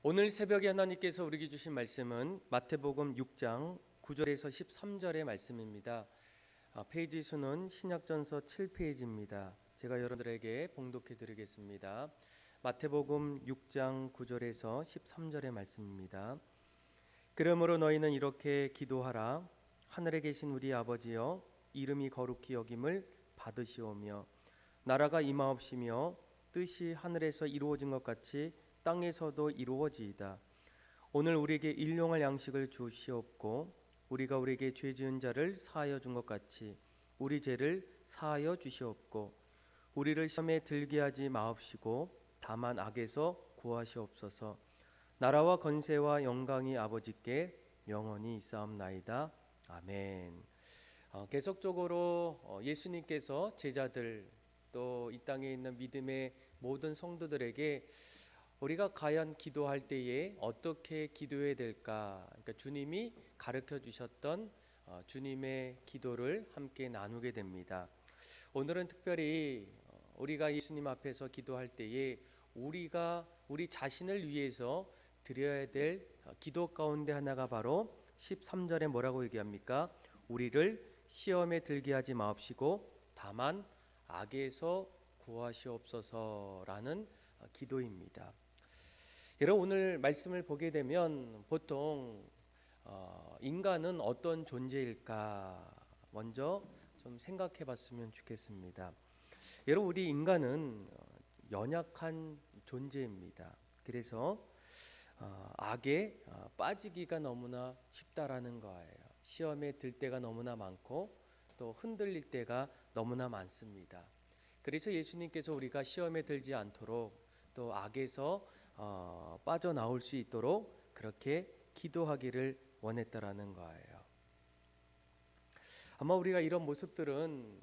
오늘 새벽에 하나님께서 우리에게 주신 말씀은 마태복음 6장 9절에서 13절의 말씀입니다. 페이지 수는 신약전서 7페이지입니다. 제가 여러분들에게 봉독해 드리겠습니다. 마태복음 6장 9절에서 13절의 말씀입니다. 그러므로 너희는 이렇게 기도하라. 하늘에 계신 우리 아버지여, 이름이 거룩히 여김을 받으시오며 나라가 임하옵시며 뜻이 하늘에서 이루어진 것 같이 땅에서도 이루어지이다. 오늘 우리에게 일용할 양식을 주시옵고 우리가 우리에게 죄 지은 자를 사하여 준 것 같이 우리 죄를 사하여 주시옵고 우리를 시험에 들게 하지 마옵시고 다만 악에서 구하시옵소서. 나라와 권세와 영광이 아버지께 영원히 있사옵나이다. 아멘. 계속적으로 예수님께서 제자들 또 이 땅에 있는 믿음의 모든 성도들에게 우리가 과연 기도할 때에 어떻게 기도해야 될까? 그러니까 주님이 가르쳐 주셨던 주님의 기도를 함께 나누게 됩니다. 오늘은 특별히 우리가 예수님 앞에서 기도할 때에 우리가 우리 자신을 위해서 드려야 될 기도 가운데 하나가 바로 13절에 뭐라고 얘기합니까? 우리를 시험에 들게 하지 마옵시고 다만 악에서 구하시옵소서라는 기도입니다. 여러분, 오늘 말씀을 보게 되면 보통 인간은 어떤 존재일까 먼저 좀 생각해 봤으면 좋겠습니다. 여러분, 우리 인간은 연약한 존재입니다. 그래서 악에 빠지기가 너무나 쉽다라는 거예요. 시험에 들 때가 너무나 많고 또 흔들릴 때가 너무나 많습니다. 그래서 예수님께서 우리가 시험에 들지 않도록 또 악에서 빠져나올 수 있도록 그렇게 기도하기를 원했다라는 거예요. 아마 우리가 이런 모습들은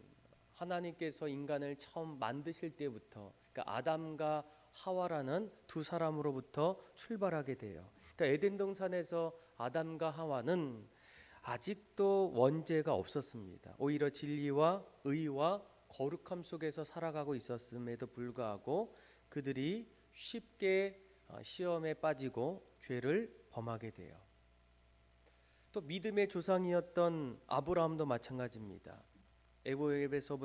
하나님께서 인간을 처음 만드실 때부터, 그러니까 아담과 하와라는 두 사람으로부터 출발하게 돼요. 그러니까 에덴 동산에서 아담과 하와는 아직도 원죄가 없었습니다. 오히려 진리와 의와 거룩함 속에서 살아가고 있었음에도 불구하고 그들이 쉽게 시험에 빠지고 죄를 범하게 돼요. 또 믿음의 조상이었던 아브라함도 마찬가지입니다. 애굽에서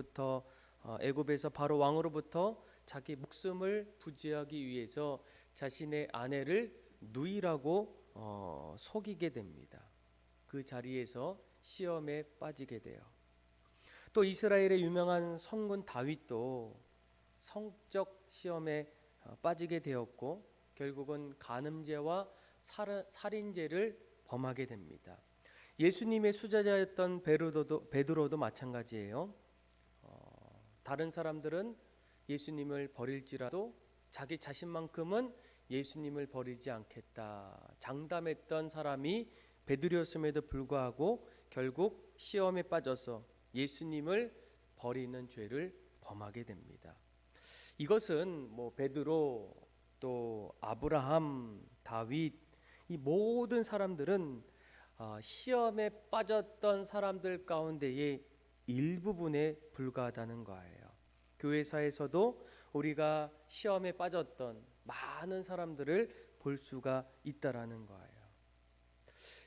바로 왕으로부터 자기 목숨을 부지하기 위해서 자신의 아내를 누이라고 속이게 됩니다. 그 자리에서 시험에 빠지게 돼요. 또 이스라엘의 유명한 성군 다윗도 성적 시험에 빠지게 되었고 결국은 간음죄와 살인죄를 범하게 됩니다. 예수님의 수제자였던 베드로도 마찬가지예요. 다른 사람들은 예수님을 버릴지라도 자기 자신만큼은 예수님을 버리지 않겠다 장담했던 사람이 베드로였음에도 불구하고 결국 시험에 빠져서 예수님을 버리는 죄를 범하게 됩니다. 이것은 베드로 또 아브라함, 다윗 이 모든 사람들은 시험에 빠졌던 사람들 가운데의 일부분에 불과하다는 거예요. 교회사에서도 우리가 시험에 빠졌던 많은 사람들을 볼 수가 있다라는 거예요.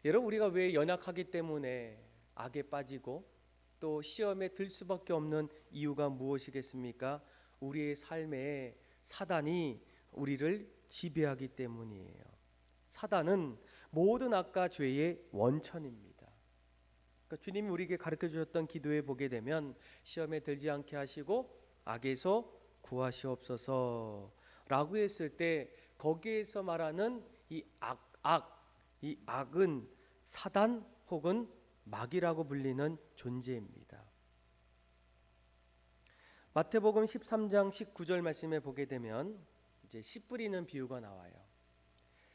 여러분, 우리가 왜 연약하기 때문에 악에 빠지고 또 시험에 들 수밖에 없는 이유가 무엇이겠습니까? 우리의 삶에 사단이 우리를 지배하기 때문이에요. 사단은 모든 악과 죄의 원천입니다. 그러니까 주님이 우리에게 가르쳐 주셨던 기도에 보게 되면 시험에 들지 않게 하시고 악에서 구하시옵소서라고 했을 때 거기에서 말하는 이 악은 사단 혹은 마귀라고 불리는 존재입니다. 마태복음 13장 19절 말씀에 보게 되면 이제 씨 뿌리는 비유가 나와요.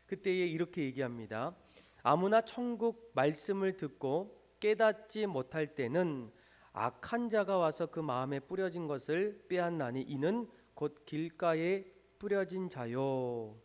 그때에 이렇게 얘기합니다. 아무나 천국 말씀을 듣고 깨닫지 못할 때는 악한 자가 와서 그 마음에 뿌려진 것을 빼앗나니 이는 곧 길가에 뿌려진 자요.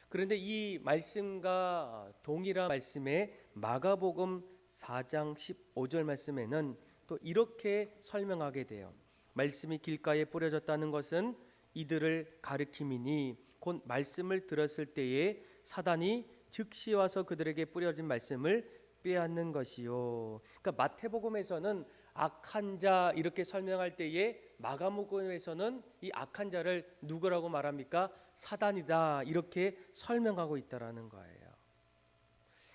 그런데 이 말씀과 동일한 말씀에 마가복음 4장 15절 말씀에는 또 이렇게 설명하게 돼요. 말씀이 길가에 뿌려졌다는 것은 이들을 가리킴이니 곧 곧 말씀을 들었을 때에 사단이 즉시 와서 그들에게 뿌려진 말씀을 빼앗는 것이요. 그러니까 마태복음에서는 악한 자 이렇게 설명할 때에 마가복음에서는 이 악한 자를 누구라고 말합니까? 사단이다 이렇게 설명하고 있다라는 거예요.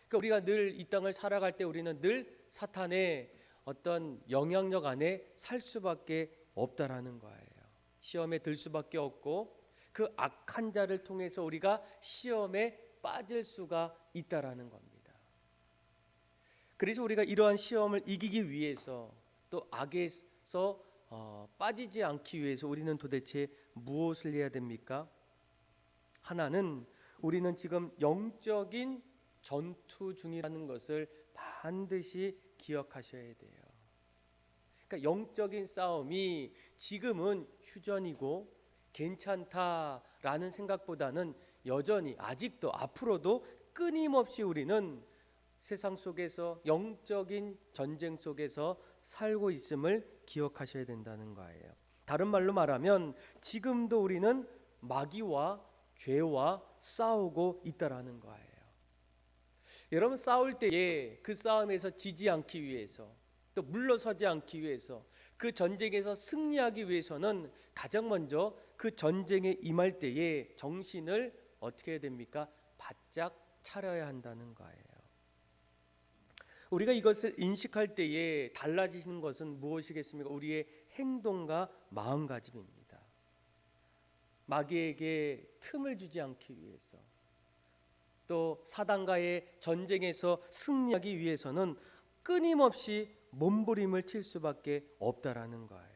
그러니까 우리가 늘 이 땅을 살아갈 때 우리는 늘 사탄의 어떤 영향력 안에 살 수밖에 없다라는 거예요. 시험에 들 수밖에 없고 그 악한 자를 통해서 우리가 시험에 빠질 수가 있다라는 겁니다. 그래서 우리가 이러한 시험을 이기기 위해서 또 악에서 빠지지 않기 위해서 우리는 도대체 무엇을 해야 됩니까? 하나는 우리는 지금 영적인 전투 중이라는 것을 반드시 기억하셔야 돼요. 그러니까 영적인 싸움이 지금은 휴전이고 괜찮다라는 생각보다는 여전히 아직도 앞으로도 끊임없이 우리는 세상 속에서 영적인 전쟁 속에서 살고 있음을 기억하셔야 된다는 거예요. 다른 말로 말하면 지금도 우리는 마귀와 죄와 싸우고 있다라는 거예요. 여러분 싸울 때에 그 싸움에서 지지 않기 위해서 또 물러서지 않기 위해서 그 전쟁에서 승리하기 위해서는 가장 먼저 그 전쟁에 임할 때에 정신을 어떻게 해야 됩니까? 바짝 차려야 한다는 거예요. 우리가 이것을 인식할 때에 달라지는 것은 무엇이겠습니까? 우리의 행동과 마음가짐입니다. 마귀에게 틈을 주지 않기 위해서 또 사단과의 전쟁에서 승리하기 위해서는 끊임없이 몸부림을 칠 수밖에 없다라는 거예요.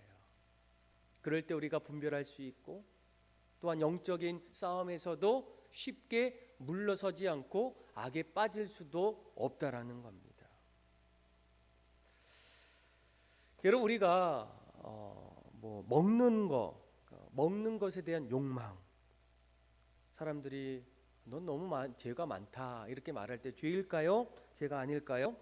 그럴 때 우리가 분별할 수 있고 또한 영적인 싸움에서도 쉽게 물러서지 않고 악에 빠질 수도 없다라는 겁니다. 여러분 우리가 먹는 것에 대한 욕망, 사람들이 넌 너무 죄가 많다 이렇게 말할 때 죄일까요? 죄가 아닐까요?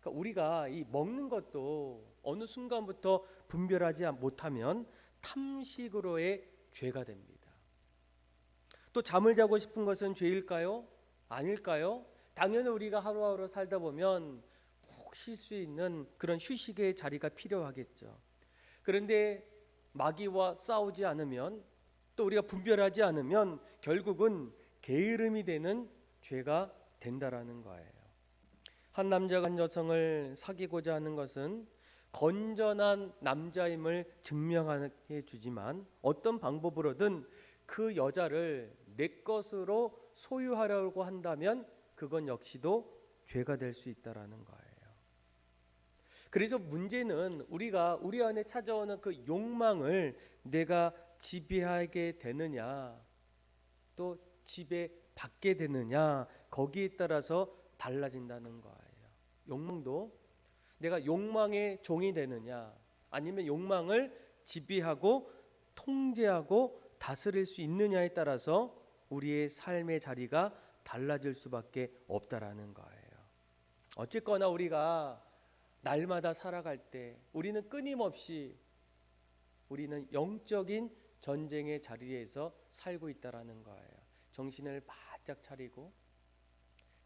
그러니까 우리가 이 먹는 것도 어느 순간부터 분별하지 못하면 탐식으로의 죄가 됩니다. 또 잠을 자고 싶은 것은 죄일까요? 아닐까요? 당연히 우리가 하루하루 살다 보면 푹 쉴 수 있는 그런 휴식의 자리가 필요하겠죠. 그런데 마귀와 싸우지 않으면 또 우리가 분별하지 않으면 결국은 게으름이 되는 죄가 된다라는 거예요. 한 남자가 한 여성을 사귀고자 하는 것은 건전한 남자임을 증명해 주지만 어떤 방법으로든 그 여자를 내 것으로 소유하려고 한다면 그건 역시도 죄가 될 수 있다라는 거예요. 그래서 문제는 우리가 우리 안에 찾아오는 그 욕망을 내가 지배하게 되느냐 또 지배받게 되느냐 거기에 따라서 달라진다는 거예요. 욕망도 내가 욕망의 종이 되느냐 아니면 욕망을 지배하고 통제하고 다스릴 수 있느냐에 따라서 우리의 삶의 자리가 달라질 수밖에 없다라는 거예요. 어쨌거나 우리가 날마다 살아갈 때 우리는 끊임없이 우리는 영적인 전쟁의 자리에서 살고 있다라는 거예요. 정신을 바짝 차리고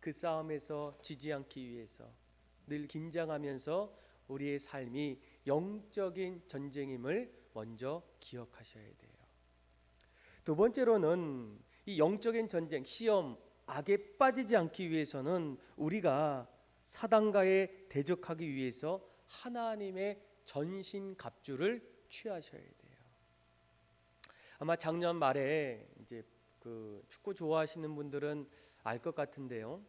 그 싸움에서 지지 않기 위해서 늘 긴장하면서 우리의 삶이 영적인 전쟁임을 먼저 기억하셔야 돼요. 두 번째로는 이 영적인 전쟁, 시험, 악에 빠지지 않기 위해서는 우리가 사단과의 대적하기 위해서 하나님의 전신갑주를 취하셔야 돼요. 아마 작년 말에 이제 그 축구 좋아하시는 분들은 알 것 같은데요.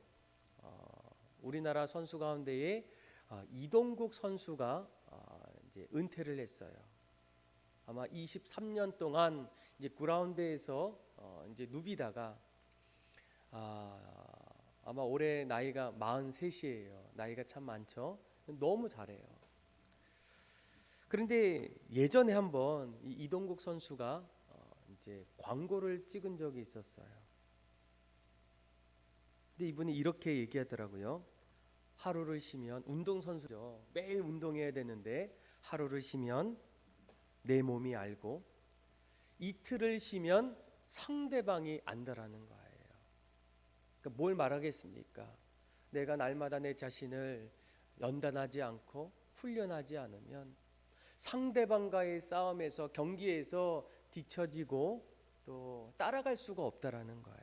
우리나라 선수 가운데에 이동국 선수가 이제 은퇴를 했어요. 아마 23년 동안 이제 그라운드에서 이제 누비다가 아마 올해 나이가 43이에요. 나이가 참 많죠. 너무 잘해요. 그런데 예전에 한번 이동국 선수가 이제 광고를 찍은 적이 있었어요. 근데 이분이 이렇게 얘기하더라고요. 하루를 쉬면 운동선수죠. 매일 운동해야 되는데 하루를 쉬면 내 몸이 알고 이틀을 쉬면 상대방이 안다라는 거예요. 그러니까 뭘 말하겠습니까? 내가 날마다 내 자신을 연단하지 않고 훈련하지 않으면 상대방과의 싸움에서 경기에서 뒤처지고 또 따라갈 수가 없다라는 거예요.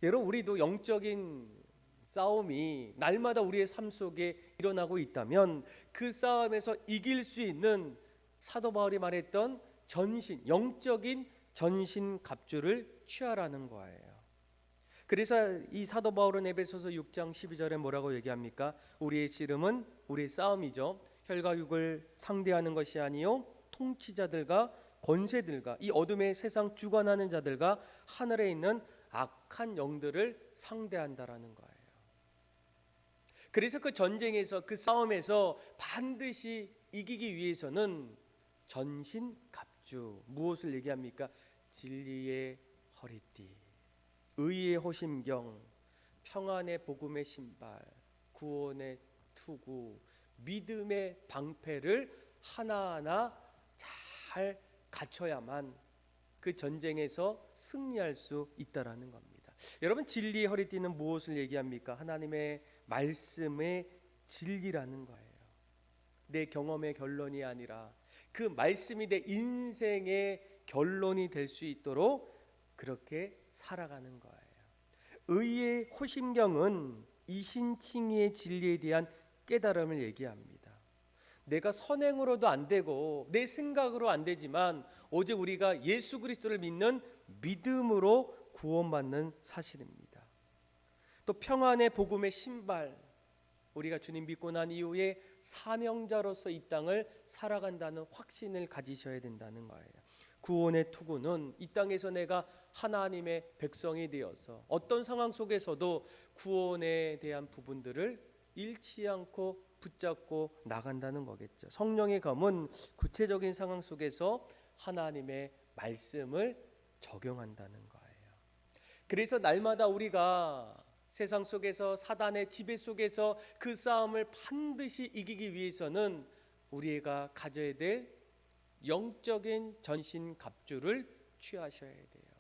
여러분, 우리도 영적인 싸움이 날마다 우리의 삶 속에 일어나고 있다면 그 싸움에서 이길 수 있는 사도 바울이 말했던 전신, 영적인 전신 갑주를 취하라는 거예요. 그래서 이 사도 바울은 에베소서 6장 12절에 뭐라고 얘기합니까? 우리의 씨름은 우리의 싸움이죠. 혈과 육을 상대하는 것이 아니요 통치자들과 권세들과 이 어둠의 세상 주관하는 자들과 하늘에 있는 악한 영들을 상대한다라는 거예요. 그래서 그 전쟁에서, 그 싸움에서 반드시 이기기 위해서는 전신갑주, 무엇을 얘기합니까? 진리의 허리띠, 의의 호심경, 평안의 복음의 신발, 구원의 투구, 믿음의 방패를 하나하나 잘 갖춰야만 그 전쟁에서 승리할 수 있다라는 겁니다. 여러분, 진리의 허리띠는 무엇을 얘기합니까? 하나님의 말씀의 진리라는 거예요. 내 경험의 결론이 아니라 그 말씀이 내 인생의 결론이 될 수 있도록 그렇게 살아가는 거예요. 의의 호심경은 이신칭의의 진리에 대한 깨달음을 얘기합니다. 내가 선행으로도 안 되고 내 생각으로 안 되지만 오직 우리가 예수 그리스도를 믿는 믿음으로 구원받는 사실입니다. 또 평안의 복음의 신발, 우리가 주님 믿고 난 이후에 사명자로서 이 땅을 살아간다는 확신을 가지셔야 된다는 거예요. 구원의 투구는 이 땅에서 내가 하나님의 백성이 되어서 어떤 상황 속에서도 구원에 대한 부분들을 잃지 않고 붙잡고 나간다는 거겠죠. 성령의 검은 구체적인 상황 속에서 하나님의 말씀을 적용한다는 거예요. 그래서 날마다 우리가 세상 속에서 사단의 지배 속에서 그 싸움을 반드시 이기기 위해서는 우리가 가져야 될 영적인 전신 갑주를 취하셔야 돼요.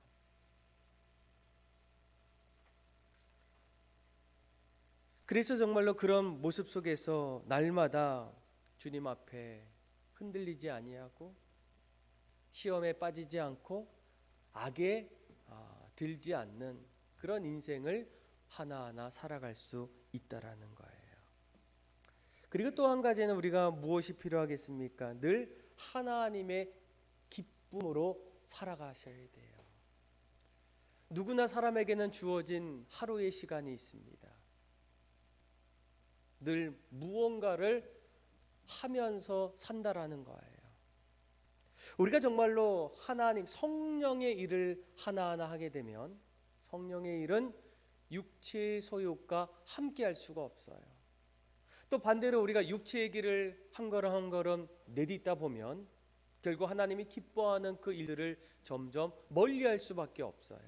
그래서 정말로 그런 모습 속에서 날마다 주님 앞에 흔들리지 아니하고 시험에 빠지지 않고 악에 들지 않는 그런 인생을 하나하나 살아갈 수 있다라는 거예요. 그리고 또 한 가지는 우리가 무엇이 필요하겠습니까? 늘 하나님의 기쁨으로 살아가셔야 돼요. 누구나 사람에게는 주어진 하루의 시간이 있습니다. 늘 무언가를 하면서 산다라는 거예요. 우리가 정말로 하나님 성령의 일을 하나하나 하게 되면 성령의 일은 육체의 소욕과 함께 할 수가 없어요. 또 반대로 우리가 육체의 길을 한 걸음 한 걸음 내딛다 보면 결국 하나님이 기뻐하는 그 일들을 점점 멀리할 수밖에 없어요.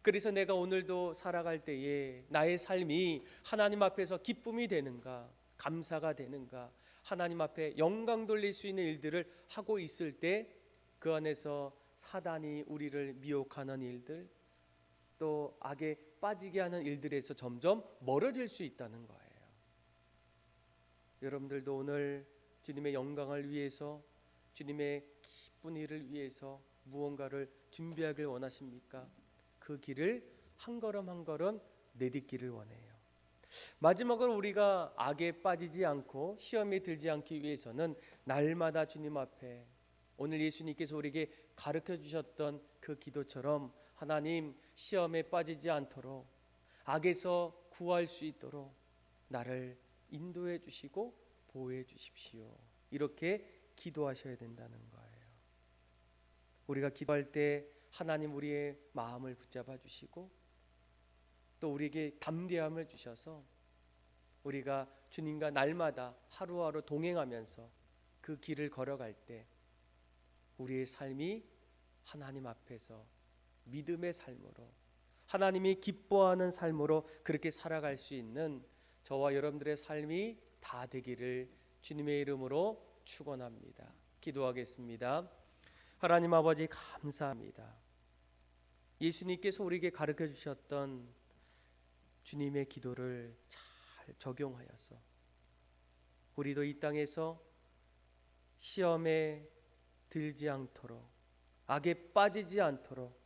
그래서 내가 오늘도 살아갈 때에 나의 삶이 하나님 앞에서 기쁨이 되는가, 감사가 되는가, 하나님 앞에 영광 돌릴 수 있는 일들을 하고 있을 때 그 안에서 사단이 우리를 미혹하는 일들, 또 악에 빠지게 하는 일들에서 점점 멀어질 수 있다는 거예요. 여러분들도 오늘 주님의 영광을 위해서, 주님의 기쁜 일을 위해서 무언가를 준비하길 원하십니까? 그 길을 한 걸음 한 걸음 내딛기를 원해요. 마지막으로 우리가 악에 빠지지 않고 시험에 들지 않기 위해서는 날마다 주님 앞에 오늘 예수님께서 우리에게 가르쳐 주셨던 그 기도처럼 하나님, 시험에 빠지지 않도록 악에서 구할 수 있도록 나를 인도해 주시고 보호해 주십시오. 이렇게 기도하셔야 된다는 거예요. 우리가 기도할 때 하나님 우리의 마음을 붙잡아 주시고 또 우리에게 담대함을 주셔서 우리가 주님과 날마다 하루하루 동행하면서 그 길을 걸어갈 때 우리의 삶이 하나님 앞에서 믿음의 삶으로, 하나님이 기뻐하는 삶으로 그렇게 살아갈 수 있는 저와 여러분들의 삶이 다 되기를 주님의 이름으로 축원합니다. 기도하겠습니다. 하나님 아버지 감사합니다. 예수님께서 우리에게 가르쳐 주셨던 주님의 기도를 잘 적용하여서 우리도 이 땅에서 시험에 들지 않도록, 악에 빠지지 않도록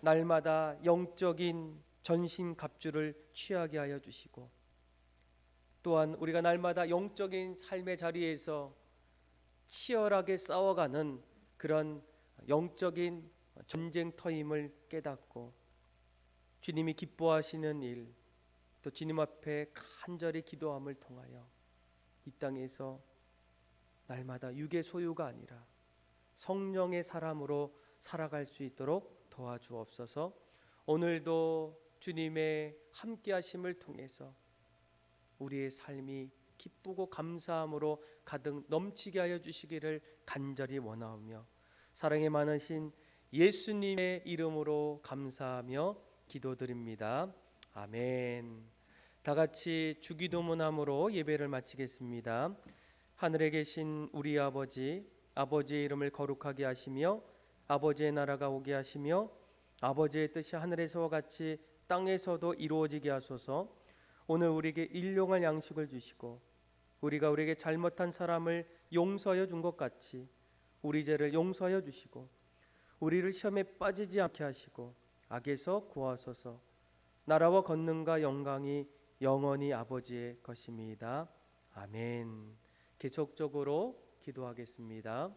날마다 영적인 전신갑주를 취하게 하여 주시고, 또한 우리가 날마다 영적인 삶의 자리에서 치열하게 싸워가는 그런 영적인 전쟁터임을 깨닫고 주님이 기뻐하시는 일, 또 주님 앞에 간절히 기도함을 통하여 이 땅에서 날마다 육의 소유가 아니라 성령의 사람으로 살아갈 수 있도록 도와주옵소서. 오늘도 주님의 함께하심을 통해서 우리의 삶이 기쁘고 감사함으로 가득 넘치게 하여 주시기를 간절히 원하오며, 사랑이 많으신 예수님의 이름으로 감사하며 기도드립니다. 아멘. 다 같이 주기도문함으로 예배를 마치겠습니다. 하늘에 계신 우리 아버지, 아버지의 이름을 거룩하게 하시며 아버지의 나라가 오게 하시며 아버지의 뜻이 하늘에서와 같이 땅에서도 이루어지게 하소서. 오늘 우리에게 일용할 양식을 주시고 우리가 우리에게 잘못한 사람을 용서하여 준 것 같이 우리 죄를 용서하여 주시고 우리를 시험에 빠지지 않게 하시고 악에서 구하소서. 나라와 권능과 영광이 영원히 아버지의 것입니다. 아멘. 계속적으로 기도하겠습니다.